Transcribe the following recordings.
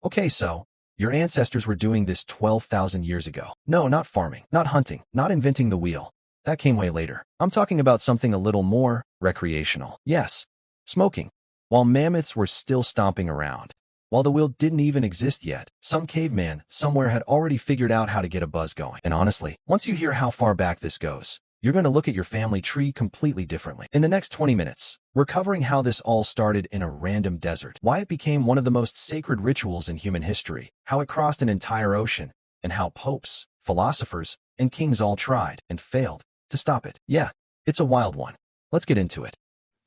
Okay, so your ancestors were doing this 12,000 years ago. No, not farming, not hunting, not inventing the wheel. That came way later. I'm talking about something a little more recreational. Yes, smoking. While mammoths were still stomping around, while the wheel didn't even exist yet, some caveman somewhere had already figured out how to get a buzz going. And honestly, once you hear how far back this goes, you're going to look at your family tree completely differently. In the next 20 minutes, we're covering how this all started in a random desert, why it became one of the most sacred rituals in human history, how it crossed an entire ocean, and how popes, philosophers, and kings all tried and failed to stop it. Yeah, it's a wild one. Let's get into it.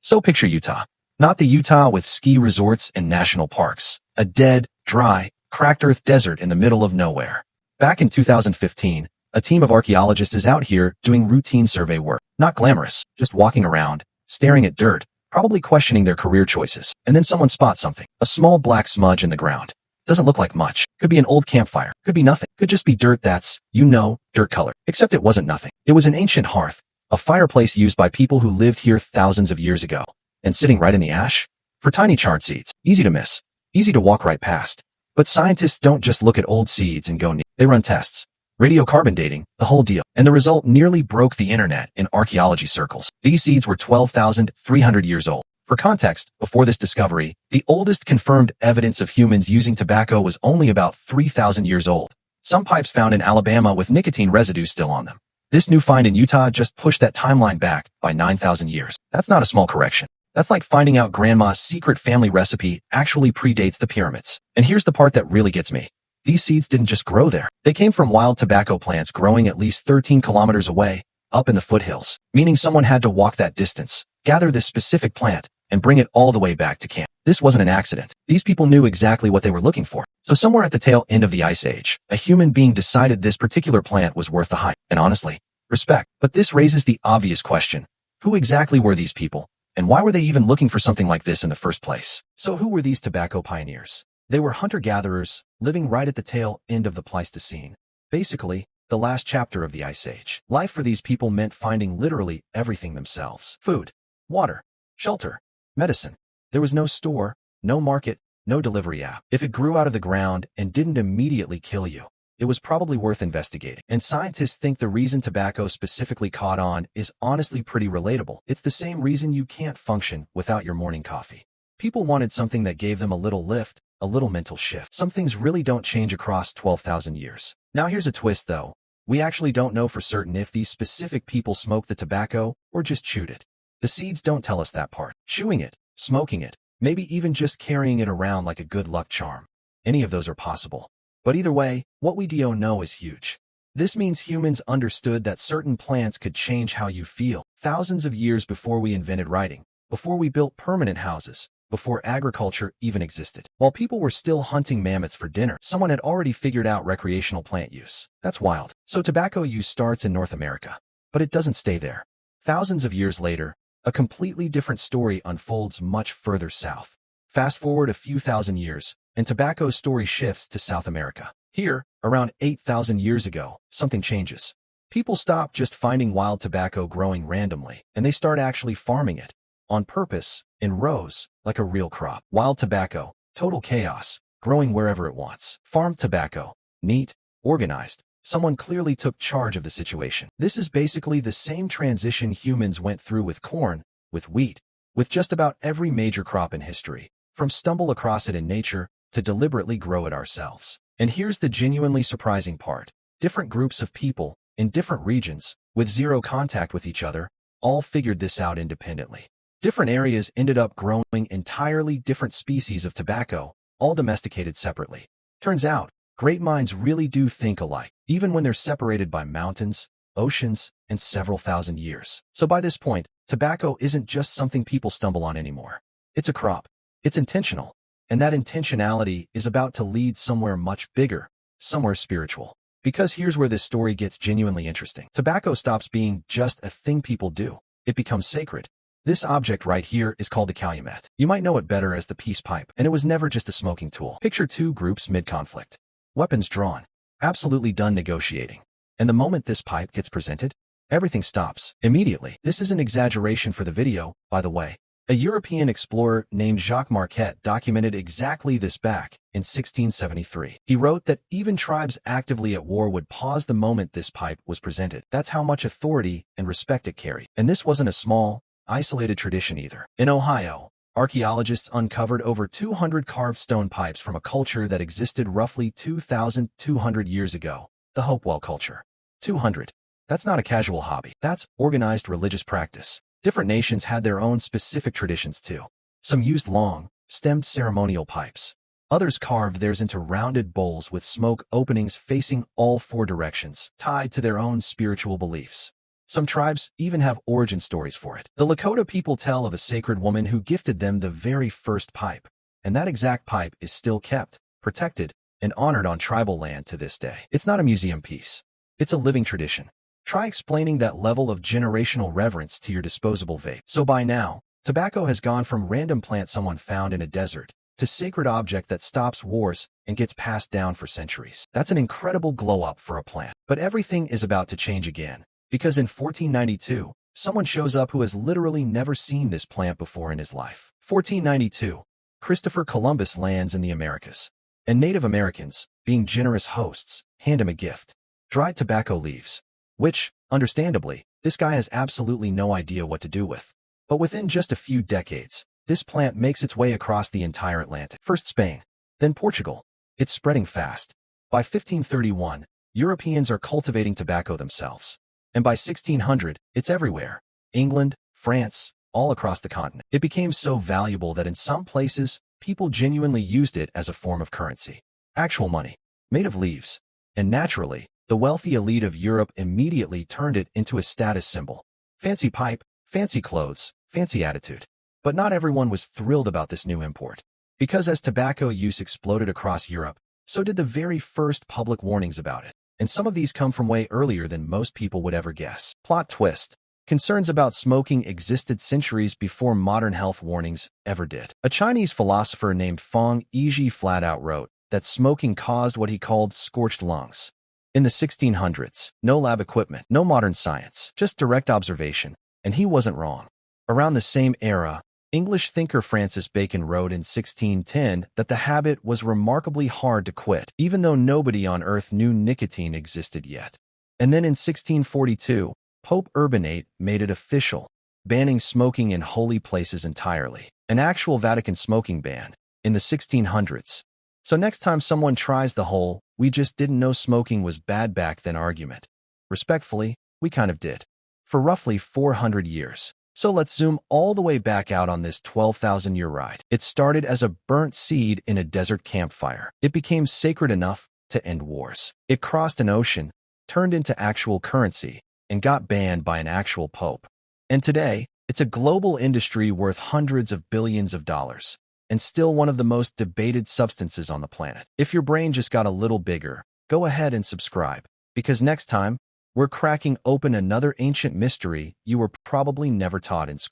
So picture Utah. Not the Utah with ski resorts and national parks. A dead, dry, cracked earth desert in the middle of nowhere. Back in 2015, a team of archaeologists is out here doing routine survey work. Not glamorous, just walking around, staring at dirt, probably questioning their career choices. And then someone spots something. A small black smudge in the ground. Doesn't look like much. Could be an old campfire. Could be nothing. Could just be dirt that's, dirt color. Except it wasn't nothing. It was an ancient hearth, a fireplace used by people who lived here thousands of years ago. And sitting right in the ash? For tiny charred seeds. Easy to miss. Easy to walk right past. But scientists don't just look at old seeds and go near. They run tests. Radiocarbon dating, the whole deal. And the result nearly broke the internet in archaeology circles. These seeds were 12,300 years old. For context, before this discovery, the oldest confirmed evidence of humans using tobacco was only about 3,000 years old. Some pipes found in Alabama with nicotine residue still on them. This new find in Utah just pushed that timeline back by 9,000 years. That's not a small correction. That's like finding out grandma's secret family recipe actually predates the pyramids. And here's the part that really gets me. These seeds didn't just grow there. They came from wild tobacco plants growing at least 13 kilometers away, up in the foothills, meaning someone had to walk that distance, gather this specific plant, and bring it all the way back to camp. This wasn't an accident. These people knew exactly what they were looking for. So somewhere at the tail end of the Ice Age, a human being decided this particular plant was worth the hype. And honestly, respect. But this raises the obvious question. Who exactly were these people? And why were they even looking for something like this in the first place? So who were these tobacco pioneers? They were hunter-gatherers, living right at the tail end of the Pleistocene. Basically, the last chapter of the Ice Age. Life for these people meant finding literally everything themselves. Food, water, shelter, medicine. There was no store, no market, no delivery app. If it grew out of the ground and didn't immediately kill you, it was probably worth investigating. And scientists think the reason tobacco specifically caught on is honestly pretty relatable. It's the same reason you can't function without your morning coffee. People wanted something that gave them a little lift, a little mental shift. Some things really don't change across 12,000 years. Now here's a twist though. We actually don't know for certain if these specific people smoked the tobacco or just chewed it. The seeds don't tell us that part. Chewing it, smoking it, maybe even just carrying it around like a good luck charm. Any of those are possible. But either way, what we do know is huge. This means humans understood that certain plants could change how you feel thousands of years before we invented writing, before we built permanent houses, before agriculture even existed. While people were still hunting mammoths for dinner, someone had already figured out recreational plant use. That's wild. So tobacco use starts in North America, but it doesn't stay there. Thousands of years later, a completely different story unfolds much further south. Fast forward a few thousand years, and tobacco's story shifts to South America. Here, around 8,000 years ago, something changes. People stop just finding wild tobacco growing randomly, and they start actually farming it, on purpose, in rows, like a real crop. Wild tobacco, total chaos, growing wherever it wants. Farmed tobacco, neat, organized. Someone clearly took charge of the situation. This is basically the same transition humans went through with corn, with wheat, with just about every major crop in history, from stumble across it in nature to deliberately grow it ourselves. And here's the genuinely surprising part. Different groups of people, in different regions, with zero contact with each other, all figured this out independently. Different areas ended up growing entirely different species of tobacco, all domesticated separately. Turns out, great minds really do think alike, even when they're separated by mountains, oceans, and several thousand years. So by this point, tobacco isn't just something people stumble on anymore. It's a crop. It's intentional. And that intentionality is about to lead somewhere much bigger, somewhere spiritual. Because here's where this story gets genuinely interesting. Tobacco stops being just a thing people do. It becomes sacred. This object right here is called the calumet. You might know it better as the peace pipe, and it was never just a smoking tool. Picture two groups mid-conflict. Weapons drawn. Absolutely done negotiating. And the moment this pipe gets presented, everything stops immediately. This is an exaggeration for the video, by the way. A European explorer named Jacques Marquette documented exactly this back in 1673. He wrote that even tribes actively at war would pause the moment this pipe was presented. That's how much authority and respect it carried. And this wasn't a small, isolated tradition either. In Ohio, archaeologists uncovered over 200 carved stone pipes from a culture that existed roughly 2,200 years ago, the Hopewell culture. 200. That's not a casual hobby. That's organized religious practice. Different nations had their own specific traditions too. Some used long, stemmed ceremonial pipes. Others carved theirs into rounded bowls with smoke openings facing all four directions, tied to their own spiritual beliefs. Some tribes even have origin stories for it. The Lakota people tell of a sacred woman who gifted them the very first pipe, and that exact pipe is still kept, protected, and honored on tribal land to this day. It's not a museum piece. It's a living tradition. Try explaining that level of generational reverence to your disposable vape. So by now, tobacco has gone from random plant someone found in a desert to sacred object that stops wars and gets passed down for centuries. That's an incredible glow-up for a plant. But everything is about to change again, because in 1492, someone shows up who has literally never seen this plant before in his life. 1492, Christopher Columbus lands in the Americas, and Native Americans, being generous hosts, hand him a gift: dried tobacco leaves, which, understandably, this guy has absolutely no idea what to do with. But within just a few decades, this plant makes its way across the entire Atlantic. First Spain, then Portugal. It's spreading fast. By 1531, Europeans are cultivating tobacco themselves. And by 1600, it's everywhere. England, France, all across the continent. It became so valuable that in some places, people genuinely used it as a form of currency. Actual money, made of leaves. And naturally, the wealthy elite of Europe immediately turned it into a status symbol. Fancy pipe, fancy clothes, fancy attitude. But not everyone was thrilled about this new import. Because as tobacco use exploded across Europe, so did the very first public warnings about it. And some of these come from way earlier than most people would ever guess. Plot twist. Concerns about smoking existed centuries before modern health warnings ever did. A Chinese philosopher named Feng Yizhi flat out wrote that smoking caused what he called scorched lungs. In the 1600s, no lab equipment, no modern science, just direct observation, and he wasn't wrong. Around the same era, English thinker Francis Bacon wrote in 1610 that the habit was remarkably hard to quit, even though nobody on Earth knew nicotine existed yet. And then in 1642, Pope Urban VIII made it official, banning smoking in holy places entirely, an actual Vatican smoking ban, in the 1600s. So next time someone tries the whole, "we just didn't know smoking was bad back then" argument, respectfully, we kind of did. For roughly 400 years. So let's zoom all the way back out on this 12,000-year ride. It started as a burnt seed in a desert campfire. It became sacred enough to end wars. It crossed an ocean, turned into actual currency, and got banned by an actual pope. And today, it's a global industry worth hundreds of billions of dollars, and still one of the most debated substances on the planet. If your brain just got a little bigger, go ahead and subscribe, because next time, we're cracking open another ancient mystery you were probably never taught in school.